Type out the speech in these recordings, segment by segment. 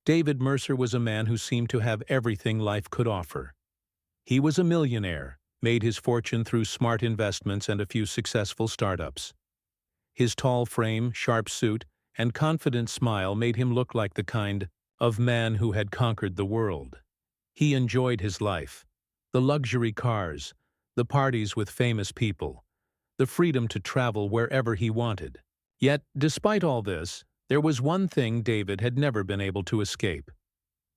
David Mercer was a man who seemed to have everything life could offer. He was a millionaire, made his fortune through smart investments and a few successful startups. His tall frame, sharp suit, and confident smile made him look like the kind of man who had conquered the world. He enjoyed his life: the luxury cars, the parties with famous people, the freedom to travel wherever he wanted. Yet, despite all this, there was one thing David had never been able to escape: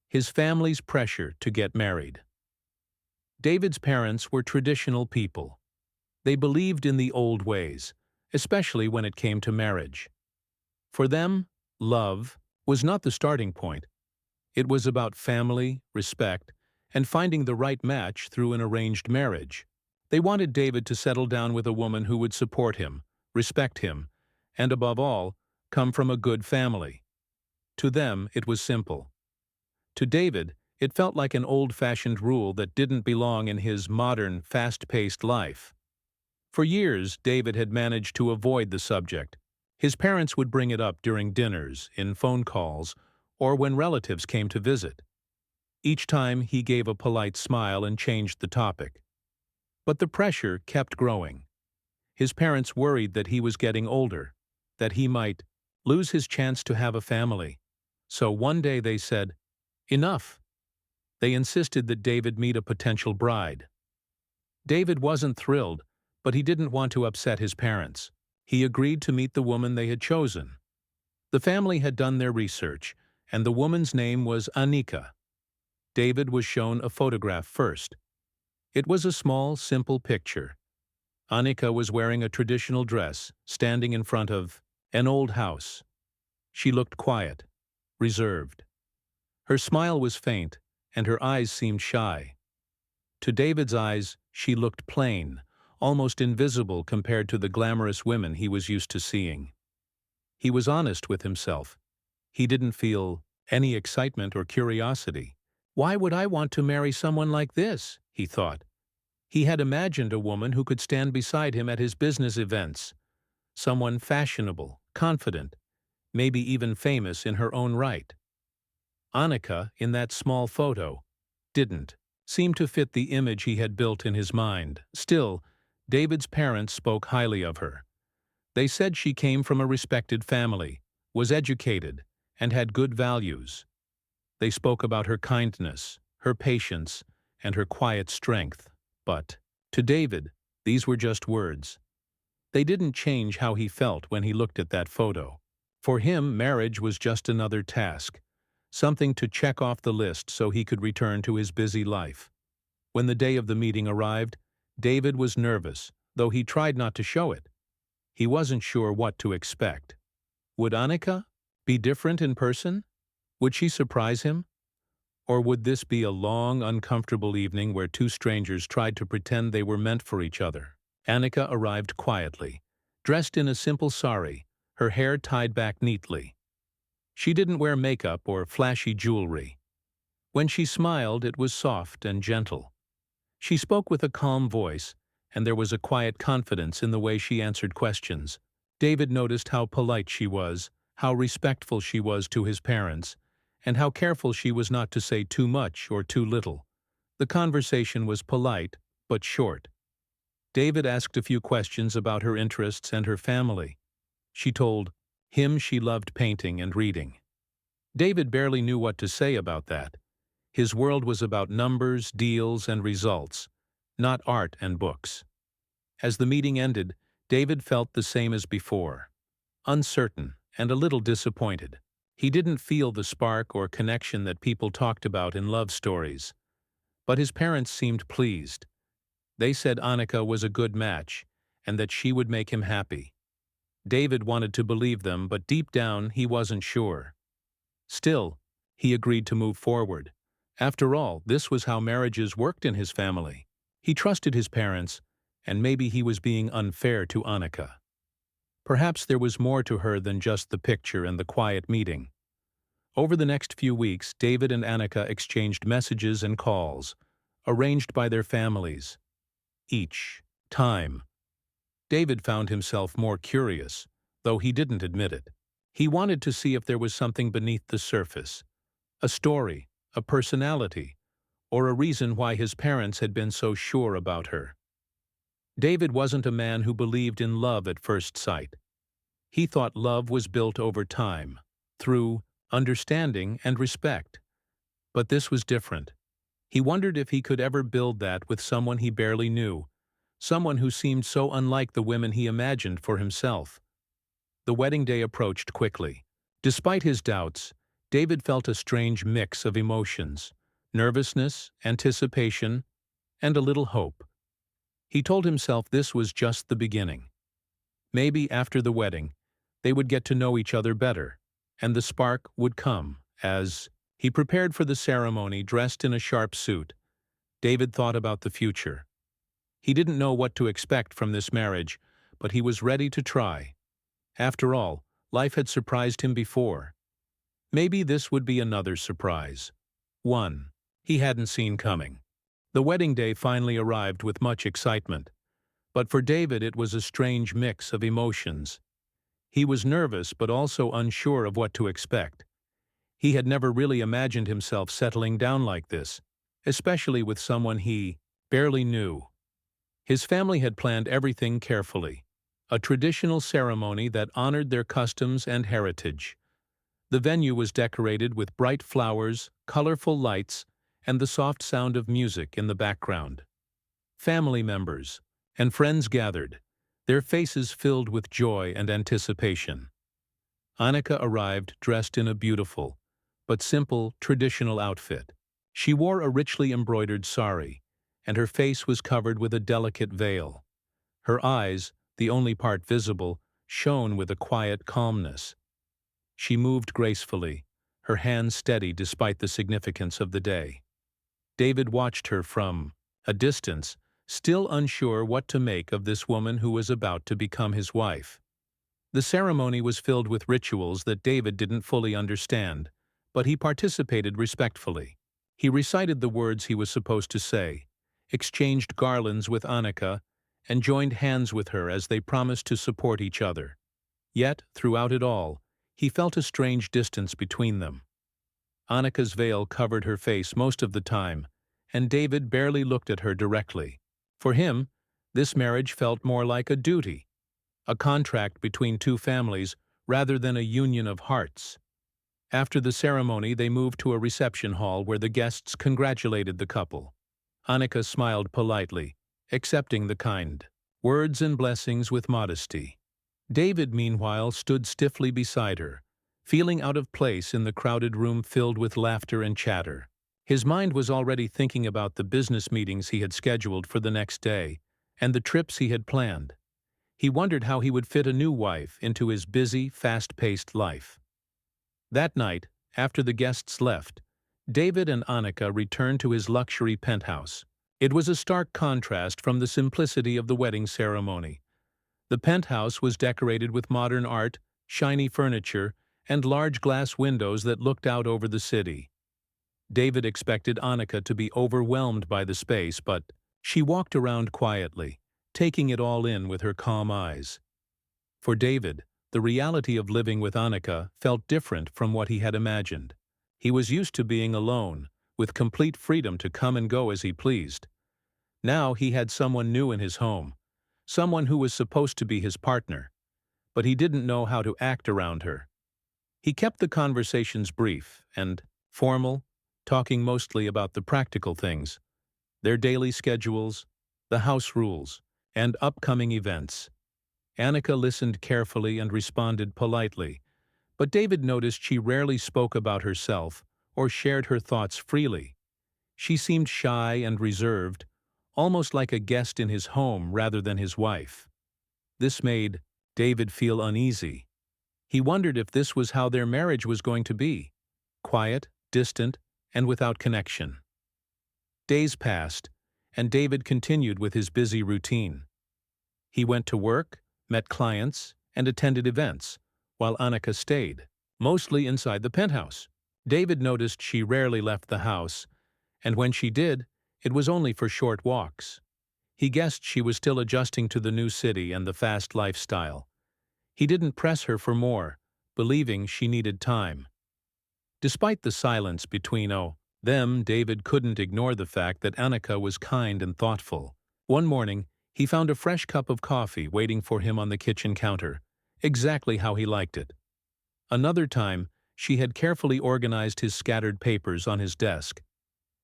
his family's pressure to get married. David's parents were traditional people. They believed in the old ways, especially when it came to marriage. For them, love was not the starting point. It was about family, respect, and finding the right match through an arranged marriage. They wanted David to settle down with a woman who would support him, respect him, and above all, come from a good family. To them, it was simple. To David, it felt like an old-fashioned rule that didn't belong in his modern, fast-paced life. For years, David had managed to avoid the subject. His parents would bring it up during dinners, in phone calls, or when relatives came to visit. Each time, he gave a polite smile and changed the topic. But the pressure kept growing. His parents worried that he was getting older, that he might lose his chance to have a family. So one day they said, "Enough." They insisted that David meet a potential bride. David wasn't thrilled, but he didn't want to upset his parents. He agreed to meet the woman they had chosen. The family had done their research, and the woman's name was Annika. David was shown a photograph first. It was a small, simple picture. Annika was wearing a traditional dress, standing in front of an old house. She looked quiet, reserved. Her smile was faint, and her eyes seemed shy. To David's eyes, she looked plain, almost invisible compared to the glamorous women he was used to seeing. He was honest with himself. He didn't feel any excitement or curiosity. "Why would I want to marry someone like this?" he thought. He had imagined a woman who could stand beside him at his business events, someone fashionable, confident, maybe even famous in her own right. Annika, in that small photo, didn't seem to fit the image he had built in his mind. Still, David's parents spoke highly of her. They said she came from a respected family, was educated, and had good values. They spoke about her kindness, her patience, and her quiet strength. But, to David, these were just words. They didn't change how he felt when he looked at that photo. For him, marriage was just another task, something to check off the list so he could return to his busy life. When the day of the meeting arrived, David was nervous, though he tried not to show it. He wasn't sure what to expect. Would Annika be different in person? Would she surprise him? Or would this be a long, uncomfortable evening where two strangers tried to pretend they were meant for each other? Annika arrived quietly, dressed in a simple sari, her hair tied back neatly. She didn't wear makeup or flashy jewelry. When she smiled, it was soft and gentle. She spoke with a calm voice, and there was a quiet confidence in the way she answered questions. David noticed how polite she was, how respectful she was to his parents, and how careful she was not to say too much or too little. The conversation was polite, but short. David asked a few questions about her interests and her family. She told him she loved painting and reading. David barely knew what to say about that. His world was about numbers, deals, and results, not art and books. As the meeting ended, David felt the same as before, uncertain and a little disappointed. He didn't feel the spark or connection that people talked about in love stories. But his parents seemed pleased. They said Annika was a good match and that she would make him happy. David wanted to believe them, but deep down he wasn't sure. Still, he agreed to move forward. After all, this was how marriages worked in his family. He trusted his parents, and maybe he was being unfair to Annika. Perhaps there was more to her than just the picture and the quiet meeting. Over the next few weeks, David and Annika exchanged messages and calls, arranged by their families. Each time, David found himself more curious, though he didn't admit it. He wanted to see if there was something beneath the surface, A story, a personality, or a reason why his parents had been so sure about her. David wasn't a man who believed in love at first sight. He thought love was built over time, through understanding and respect. But this was different. He wondered if he could ever build that with someone he barely knew, someone who seemed so unlike the women he imagined for himself. The wedding day approached quickly. Despite his doubts, David felt a strange mix of emotions: nervousness, anticipation, and a little hope. He told himself this was just the beginning. Maybe after the wedding, they would get to know each other better, and the spark would come. As he prepared for the ceremony dressed in a sharp suit, David thought about the future. He didn't know what to expect from this marriage, but he was ready to try. After all, life had surprised him before. Maybe this would be another surprise. One he hadn't seen coming. The wedding day finally arrived with much excitement. But for David it was a strange mix of emotions. He was nervous but also unsure of what to expect. He had never really imagined himself settling down like this, especially with someone he barely knew. His family had planned everything carefully, a traditional ceremony that honored their customs and heritage. The venue was decorated with bright flowers, colorful lights, and the soft sound of music in the background. Family members and friends gathered, their faces filled with joy and anticipation. Annika arrived dressed in a beautiful, but simple, traditional outfit. She wore a richly embroidered sari, and her face was covered with a delicate veil. Her eyes, the only part visible, shone with a quiet calmness. She moved gracefully, her hands steady despite the significance of the day. David watched her from a distance, still unsure what to make of this woman who was about to become his wife. The ceremony was filled with rituals that David didn't fully understand, but he participated respectfully. He recited the words he was supposed to say, exchanged garlands with Annika, and joined hands with her as they promised to support each other. Yet, throughout it all, he felt a strange distance between them. Annika's veil covered her face most of the time, and David barely looked at her directly. For him, this marriage felt more like a duty, a contract between two families rather than a union of hearts. After the ceremony, they moved to a reception hall where the guests congratulated the couple. Annika smiled politely, accepting the kind words and blessings with modesty. David, meanwhile, stood stiffly beside her, feeling out of place in the crowded room filled with laughter and chatter. His mind was already thinking about the business meetings he had scheduled for the next day and the trips he had planned. He wondered how he would fit a new wife into his busy, fast-paced life. That night, after the guests left, David and Annika returned to his luxury penthouse. It was a stark contrast from the simplicity of the wedding ceremony. The penthouse was decorated with modern art, shiny furniture, and large glass windows that looked out over the city. David expected Annika to be overwhelmed by the space, but she walked around quietly, taking it all in with her calm eyes. For David, the reality of living with Annika felt different from what he had imagined. He was used to being alone, with complete freedom to come and go as he pleased. Now he had someone new in his home, someone who was supposed to be his partner, but he didn't know how to act around her. He kept the conversations brief and formal, talking mostly about the practical things, their daily schedules, the house rules, and upcoming events. Annika listened carefully and responded politely, but David noticed she rarely spoke about herself or shared her thoughts freely. She seemed shy and reserved, almost like a guest in his home rather than his wife. This made David feel uneasy. He wondered if this was how their marriage was going to be: quiet, distant, and without connection. Days passed, and David continued with his busy routine. He went to work, met clients, and attended events, while Annika stayed, mostly inside the penthouse. David noticed she rarely left the house, and when she did, it was only for short walks. He guessed she was still adjusting to the new city and the fast lifestyle. He didn't press her for more, believing she needed time. Despite the silence between them, David couldn't ignore the fact that Annika was kind and thoughtful. One morning, he found a fresh cup of coffee waiting for him on the kitchen counter, exactly how he liked it. Another time, she had carefully organized his scattered papers on his desk.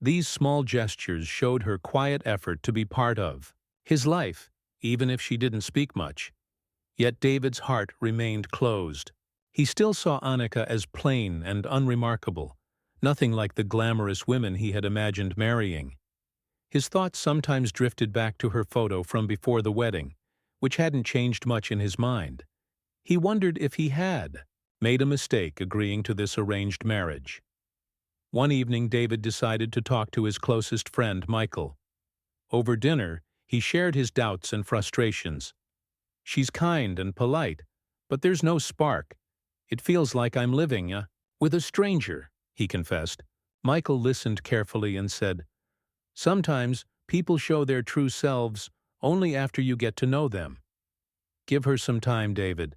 These small gestures showed her quiet effort to be part of his life, even if she didn't speak much. Yet David's heart remained closed. He still saw Annika as plain and unremarkable, nothing like the glamorous women he had imagined marrying. His thoughts sometimes drifted back to her photo from before the wedding, which hadn't changed much in his mind. He wondered if he had made a mistake agreeing to this arranged marriage. One evening, David decided to talk to his closest friend, Michael. Over dinner, he shared his doubts and frustrations. "She's kind and polite, but there's no spark. It feels like I'm living with a stranger," he confessed. Michael listened carefully and said, "Sometimes people show their true selves only after you get to know them. Give her some time, David.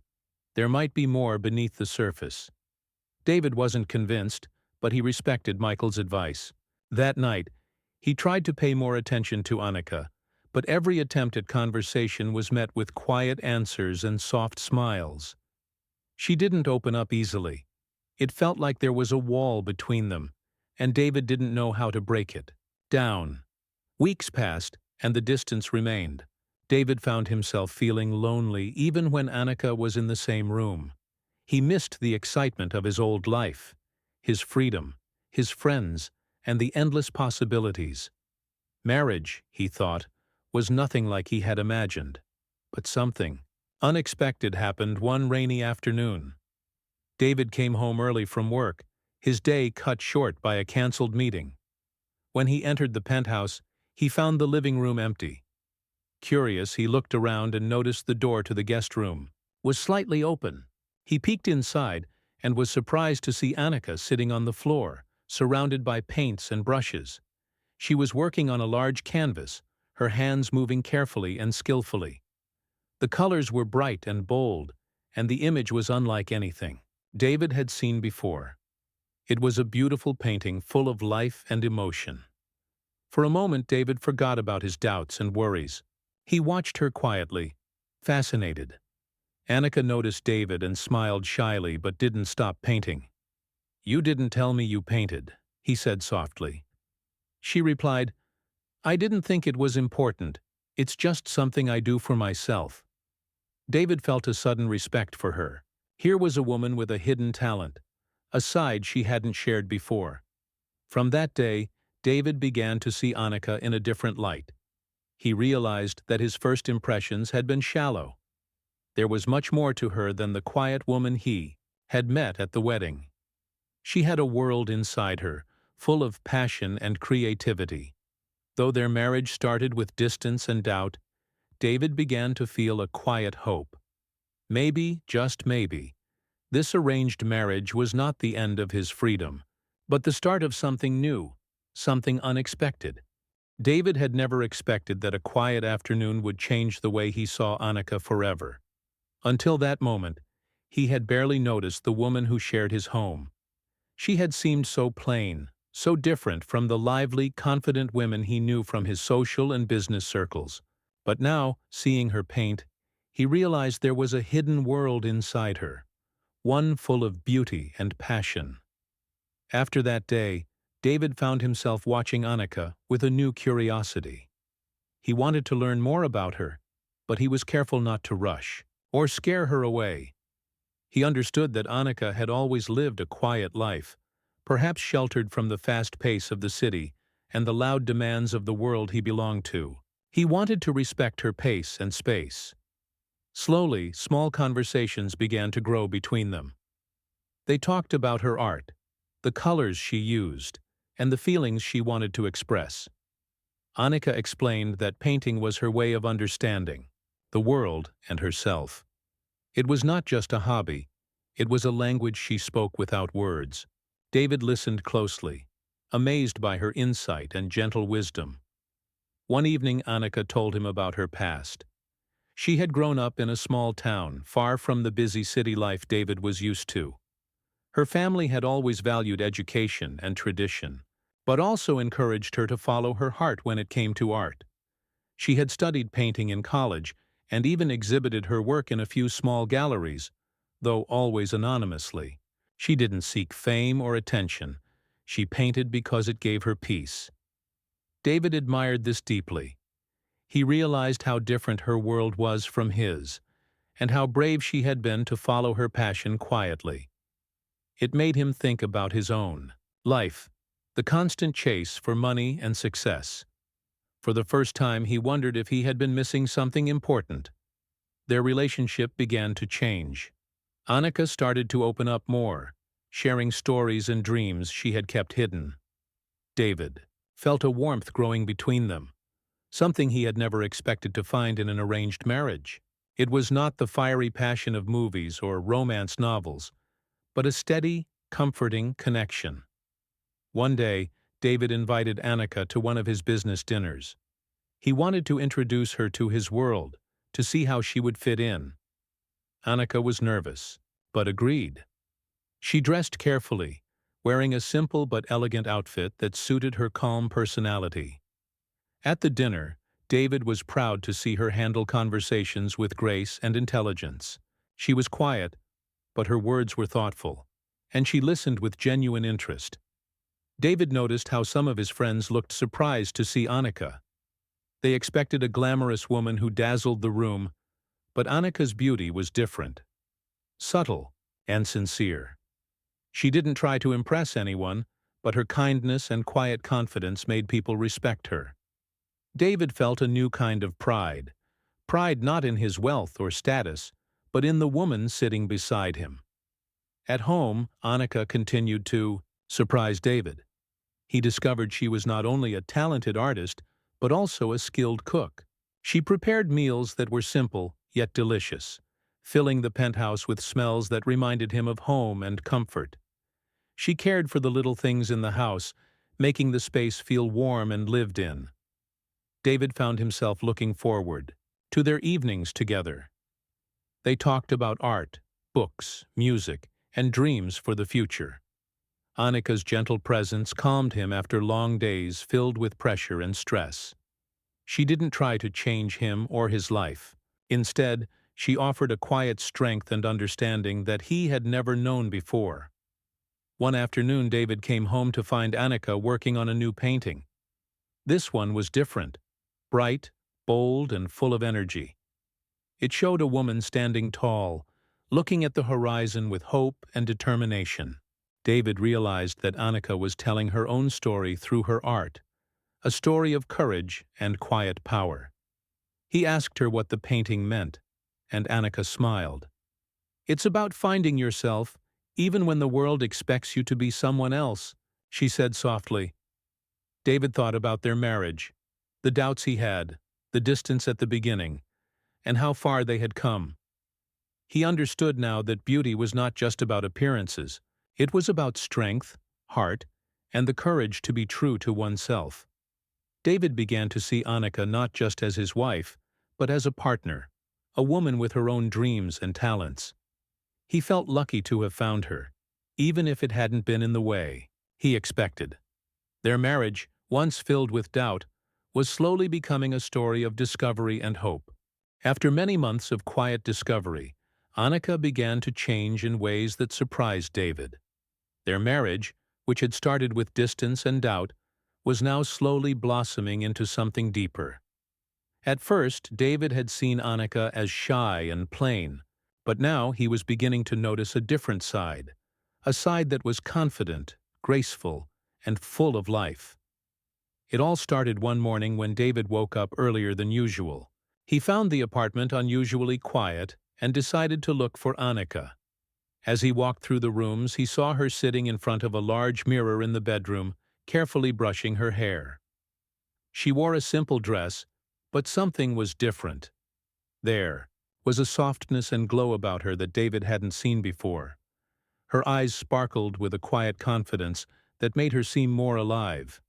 There might be more beneath the surface." David wasn't convinced, but he respected Michael's advice. That night, he tried to pay more attention to Annika, but every attempt at conversation was met with quiet answers and soft smiles. She didn't open up easily. It felt like there was a wall between them, and David didn't know how to break it down. Weeks passed, and the distance remained. David found himself feeling lonely even when Annika was in the same room. He missed the excitement of his old life, his freedom, his friends, and the endless possibilities. Marriage, he thought, was nothing like he had imagined. But something unexpected happened one rainy afternoon. David came home early from work, his day cut short by a canceled meeting. When he entered the penthouse, he found the living room empty. Curious, he looked around and noticed the door to the guest room was slightly open. He peeked inside and was surprised to see Annika sitting on the floor, surrounded by paints and brushes. She was working on a large canvas, her hands moving carefully and skillfully. The colors were bright and bold, and the image was unlike anything David had seen before. It was a beautiful painting full of life and emotion. For a moment, David forgot about his doubts and worries. He watched her quietly, fascinated. Annika noticed David and smiled shyly but didn't stop painting. "You didn't tell me you painted," he said softly. She replied, "I didn't think it was important. It's just something I do for myself." David felt a sudden respect for her. Here was a woman with a hidden talent, a side she hadn't shared before. From that day, David began to see Annika in a different light. He realized that his first impressions had been shallow. There was much more to her than the quiet woman he had met at the wedding. She had a world inside her, full of passion and creativity. Though their marriage started with distance and doubt, David began to feel a quiet hope. Maybe, just maybe, this arranged marriage was not the end of his freedom, but the start of something new, something unexpected. David had never expected that a quiet afternoon would change the way he saw Annika forever. Until that moment, he had barely noticed the woman who shared his home. She had seemed so plain, so different from the lively, confident women he knew from his social and business circles. But now, seeing her paint, he realized there was a hidden world inside her, one full of beauty and passion. After that day, David found himself watching Annika with a new curiosity. He wanted to learn more about her, but he was careful not to rush or scare her away. He understood that Annika had always lived a quiet life, perhaps sheltered from the fast pace of the city and the loud demands of the world he belonged to. He wanted to respect her pace and space. Slowly, small conversations began to grow between them. They talked about her art, the colors she used, and the feelings she wanted to express. Annika explained that painting was her way of understanding the world and herself. It was not just a hobby, it was a language she spoke without words. David listened closely, amazed by her insight and gentle wisdom. One evening, Annika told him about her past. She had grown up in a small town, far from the busy city life David was used to. Her family had always valued education and tradition, but also encouraged her to follow her heart when it came to art. She had studied painting in college and even exhibited her work in a few small galleries, though always anonymously. She didn't seek fame or attention. She painted because it gave her peace. David admired this deeply. He realized how different her world was from his, and how brave she had been to follow her passion quietly. It made him think about his own life, the constant chase for money and success. For the first time, he wondered if he had been missing something important. Their relationship began to change. Annika started to open up more, sharing stories and dreams she had kept hidden. David felt a warmth growing between them, something he had never expected to find in an arranged marriage. It was not the fiery passion of movies or romance novels, but a steady, comforting connection. One day, David invited Annika to one of his business dinners. He wanted to introduce her to his world, to see how she would fit in. Annika was nervous, but agreed. She dressed carefully, wearing a simple but elegant outfit that suited her calm personality. At the dinner, David was proud to see her handle conversations with grace and intelligence. She was quiet, but her words were thoughtful, and she listened with genuine interest. David noticed how some of his friends looked surprised to see Annika. They expected a glamorous woman who dazzled the room, but Annika's beauty was different. Subtle and sincere. She didn't try to impress anyone, but her kindness and quiet confidence made people respect her. David felt a new kind of pride. Pride not in his wealth or status, but in the woman sitting beside him. At home, Annika continued to surprise David. He discovered she was not only a talented artist, but also a skilled cook. She prepared meals that were simple, yet delicious, filling the penthouse with smells that reminded him of home and comfort. She cared for the little things in the house, making the space feel warm and lived in. David found himself looking forward to their evenings together. They talked about art, books, music, and dreams for the future. Annika's gentle presence calmed him after long days filled with pressure and stress. She didn't try to change him or his life. Instead, she offered a quiet strength and understanding that he had never known before. One afternoon, David came home to find Annika working on a new painting. This one was different, bright, bold, and full of energy. It showed a woman standing tall, looking at the horizon with hope and determination. David realized that Annika was telling her own story through her art, a story of courage and quiet power. He asked her what the painting meant, and Annika smiled. "It's about finding yourself, even when the world expects you to be someone else," she said softly. David thought about their marriage, the doubts he had, the distance at the beginning, and how far they had come. He understood now that beauty was not just about appearances. It was about strength, heart, and the courage to be true to oneself. David began to see Annika not just as his wife, but as a partner, a woman with her own dreams and talents. He felt lucky to have found her, even if it hadn't been in the way he expected. Their marriage, once filled with doubt, was slowly becoming a story of discovery and hope. After many months of quiet discovery, Annika began to change in ways that surprised David. Their marriage, which had started with distance and doubt, was now slowly blossoming into something deeper. At first, David had seen Annika as shy and plain, but now he was beginning to notice a different side, a side that was confident, graceful, and full of life. It all started one morning when David woke up earlier than usual. He found the apartment unusually quiet and decided to look for Annika. As he walked through the rooms, he saw her sitting in front of a large mirror in the bedroom, carefully brushing her hair. She wore a simple dress, but something was different. There was a softness and glow about her that David hadn't seen before. Her eyes sparkled with a quiet confidence that made her seem more alive.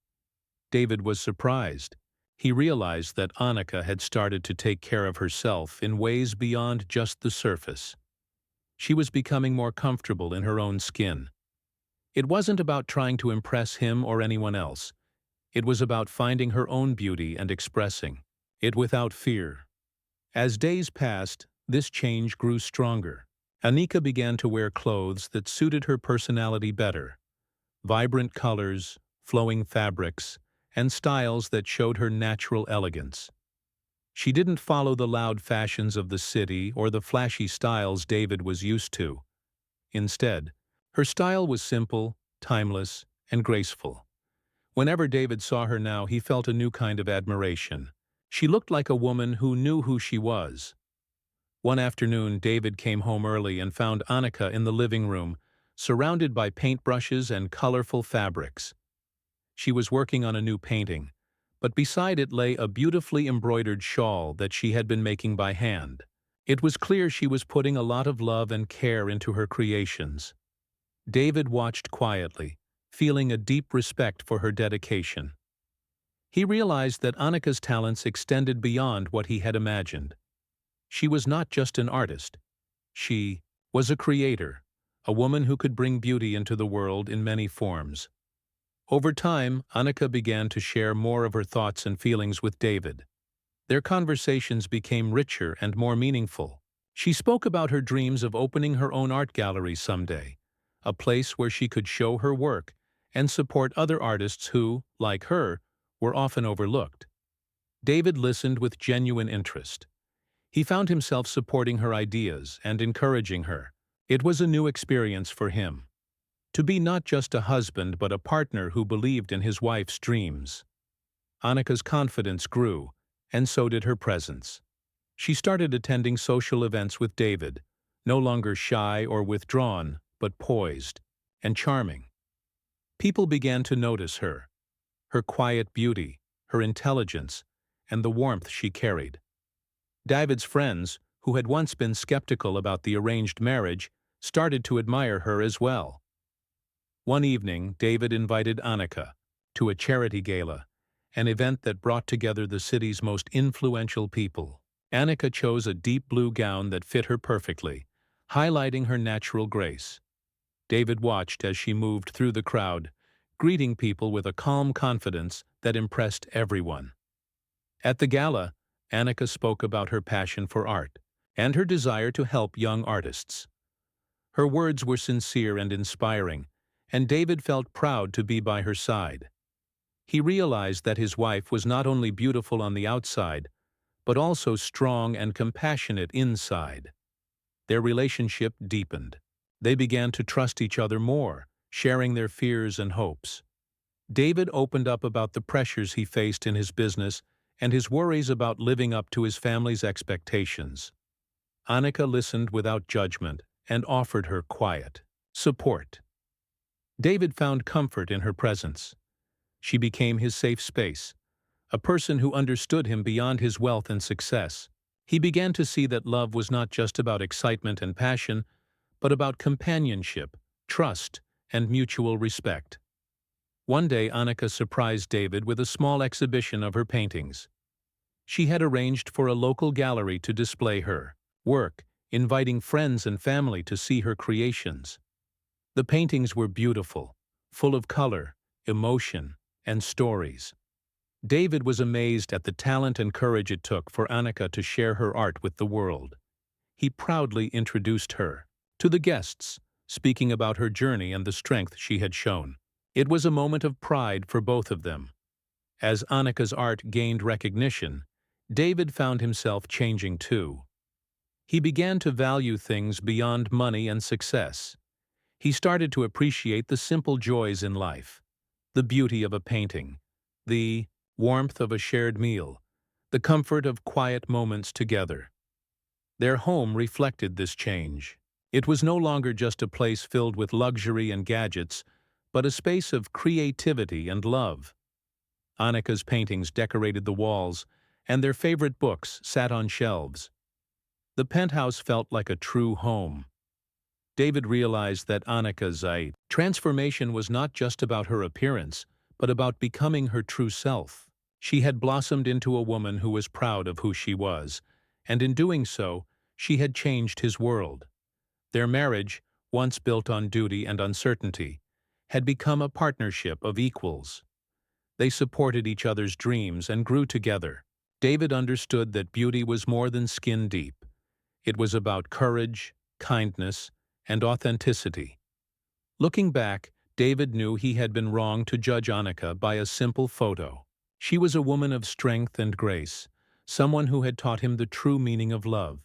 David was surprised. He realized that Annika had started to take care of herself in ways beyond just the surface. She was becoming more comfortable in her own skin. It wasn't about trying to impress him or anyone else. It was about finding her own beauty and expressing it without fear. As days passed, this change grew stronger. Anika began to wear clothes that suited her personality better. Vibrant colors, flowing fabrics, and styles that showed her natural elegance. She didn't follow the loud fashions of the city or the flashy styles David was used to. Instead, her style was simple, timeless, and graceful. Whenever David saw her now, he felt a new kind of admiration. She looked like a woman who knew who she was. One afternoon, David came home early and found Annika in the living room, surrounded by paintbrushes and colorful fabrics. She was working on a new painting, but beside it lay a beautifully embroidered shawl that she had been making by hand. It was clear she was putting a lot of love and care into her creations. David watched quietly, feeling a deep respect for her dedication. He realized that Annika's talents extended beyond what he had imagined. She was not just an artist. She was a creator, a woman who could bring beauty into the world in many forms. Over time, Annika began to share more of her thoughts and feelings with David. Their conversations became richer and more meaningful. She spoke about her dreams of opening her own art gallery someday, a place where she could show her work and support other artists who, like her, were often overlooked. David listened with genuine interest. He found himself supporting her ideas and encouraging her. It was a new experience for him. To be not just a husband but a partner who believed in his wife's dreams. Annika's confidence grew, and so did her presence. She started attending social events with David, no longer shy or withdrawn, but poised and charming. People began to notice her quiet beauty, her intelligence, and the warmth she carried. David's friends, who had once been skeptical about the arranged marriage, started to admire her as well. One evening, David invited Annika to a charity gala, an event that brought together the city's most influential people. Annika chose a deep blue gown that fit her perfectly, highlighting her natural grace. David watched as she moved through the crowd, greeting people with a calm confidence that impressed everyone. At the gala, Annika spoke about her passion for art and her desire to help young artists. Her words were sincere and inspiring, and David felt proud to be by her side. He realized that his wife was not only beautiful on the outside, but also strong and compassionate inside. Their relationship deepened. They began to trust each other more, sharing their fears and hopes. David opened up about the pressures he faced in his business and his worries about living up to his family's expectations. Annika listened without judgment and offered her quiet support. David found comfort in her presence. She became his safe space, a person who understood him beyond his wealth and success. He began to see that love was not just about excitement and passion, but about companionship, trust, and mutual respect. One day, Annika surprised David with a small exhibition of her paintings. She had arranged for a local gallery to display her work, inviting friends and family to see her creations. The paintings were beautiful, full of color, emotion, and stories. David was amazed at the talent and courage it took for Annika to share her art with the world. He proudly introduced her to the guests, speaking about her journey and the strength she had shown. It was a moment of pride for both of them. As Annika's art gained recognition, David found himself changing too. He began to value things beyond money and success. He started to appreciate the simple joys in life, the beauty of a painting, the warmth of a shared meal, the comfort of quiet moments together. Their home reflected this change. It was no longer just a place filled with luxury and gadgets, but a space of creativity and love. Annika's paintings decorated the walls, and their favorite books sat on shelves. The penthouse felt like a true home. David realized that Annika's transformation was not just about her appearance, but about becoming her true self. She had blossomed into a woman who was proud of who she was, and in doing so, she had changed his world. Their marriage, once built on duty and uncertainty, had become a partnership of equals. They supported each other's dreams and grew together. David understood that beauty was more than skin deep. It was about courage, kindness, and authenticity. Looking back, David knew he had been wrong to judge Annika by a simple photo. She was a woman of strength and grace, someone who had taught him the true meaning of love.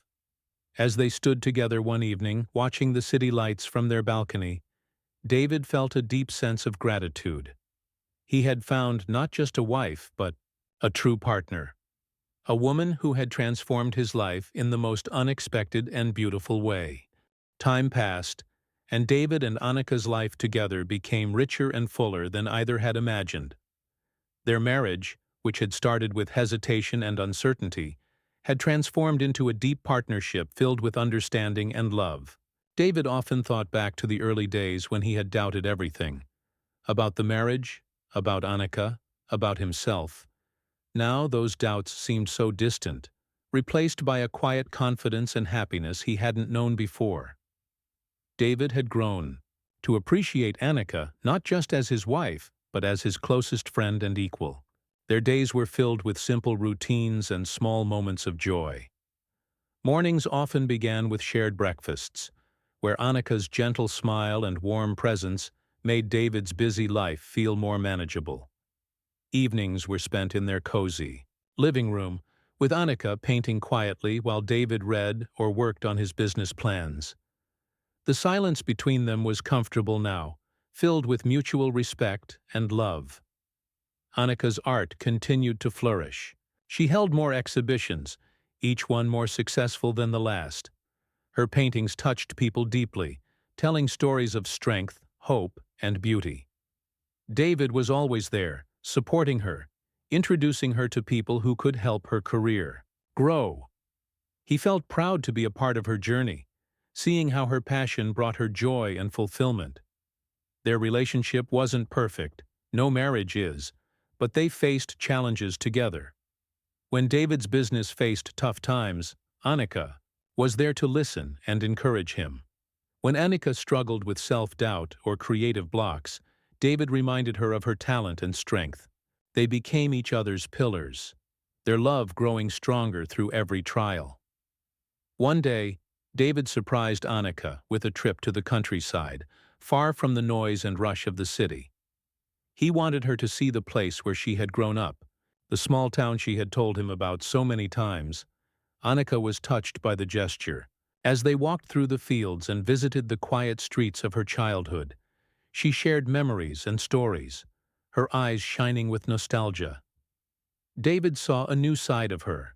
As they stood together one evening, watching the city lights from their balcony, David felt a deep sense of gratitude. He had found not just a wife, but a true partner. A woman who had transformed his life in the most unexpected and beautiful way. Time passed, and David and Annika's life together became richer and fuller than either had imagined. Their marriage, which had started with hesitation and uncertainty, had transformed into a deep partnership filled with understanding and love. David often thought back to the early days when he had doubted everything. About the marriage, about Annika, about himself. Now those doubts seemed so distant, replaced by a quiet confidence and happiness he hadn't known before. David had grown to appreciate Annika not just as his wife, but as his closest friend and equal. Their days were filled with simple routines and small moments of joy. Mornings often began with shared breakfasts, where Annika's gentle smile and warm presence made David's busy life feel more manageable. Evenings were spent in their cozy living room, with Annika painting quietly while David read or worked on his business plans. The silence between them was comfortable now, filled with mutual respect and love. Annika's art continued to flourish. She held more exhibitions, each one more successful than the last. Her paintings touched people deeply, telling stories of strength, hope, and beauty. David was always there, supporting her, introducing her to people who could help her career grow. He felt proud to be a part of her journey, seeing how her passion brought her joy and fulfillment. Their relationship wasn't perfect, no marriage is, but they faced challenges together. When David's business faced tough times, Annika was there to listen and encourage him. When Annika struggled with self-doubt or creative blocks, David reminded her of her talent and strength. They became each other's pillars, their love growing stronger through every trial. One day, David surprised Annika with a trip to the countryside, far from the noise and rush of the city. He wanted her to see the place where she had grown up, the small town she had told him about so many times. Annika was touched by the gesture. As they walked through the fields and visited the quiet streets of her childhood, she shared memories and stories, her eyes shining with nostalgia. David saw a new side of her,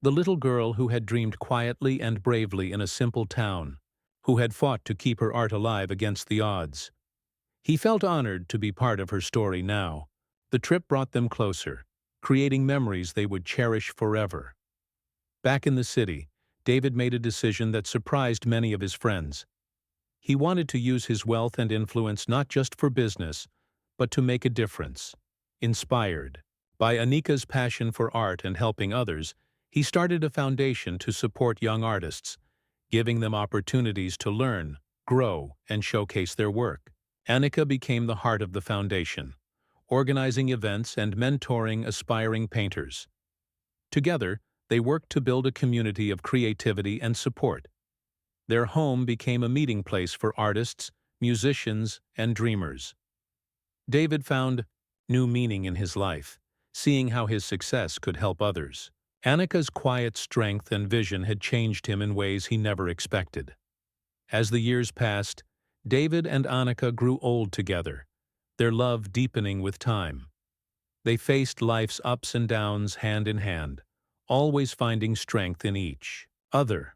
the little girl who had dreamed quietly and bravely in a simple town, who had fought to keep her art alive against the odds. He felt honored to be part of her story now. The trip brought them closer, creating memories they would cherish forever. Back in the city, David made a decision that surprised many of his friends. He wanted to use his wealth and influence not just for business, but to make a difference. Inspired by Annika's passion for art and helping others, he started a foundation to support young artists, giving them opportunities to learn, grow, and showcase their work. Annika became the heart of the foundation, organizing events and mentoring aspiring painters. Together, they worked to build a community of creativity and support. Their home became a meeting place for artists, musicians, and dreamers. David found new meaning in his life, seeing how his success could help others. Annika's quiet strength and vision had changed him in ways he never expected. As the years passed, David and Annika grew old together, their love deepening with time. They faced life's ups and downs hand in hand, always finding strength in each other.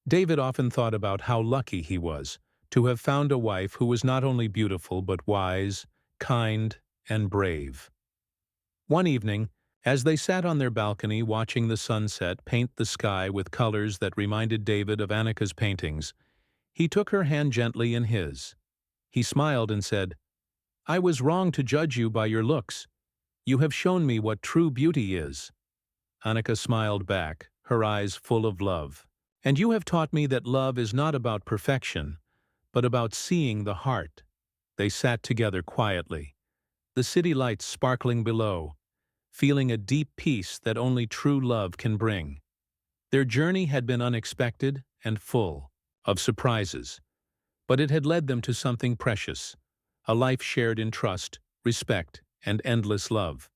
David often thought about how lucky he was to have found a wife who was not only beautiful but wise, kind, and brave. One evening, as they sat on their balcony watching the sunset paint the sky with colors that reminded David of Annika's paintings, he took her hand gently in his. He smiled and said, "I was wrong to judge you by your looks. You have shown me what true beauty is." Annika smiled back, her eyes full of love. "And you have taught me that love is not about perfection, but about seeing the heart." they sat together quietly, the city lights sparkling below, feeling a deep peace that only true love can bring. Their journey had been unexpected and full of surprises, but it had led them to something precious, a life shared in trust, respect, and endless love.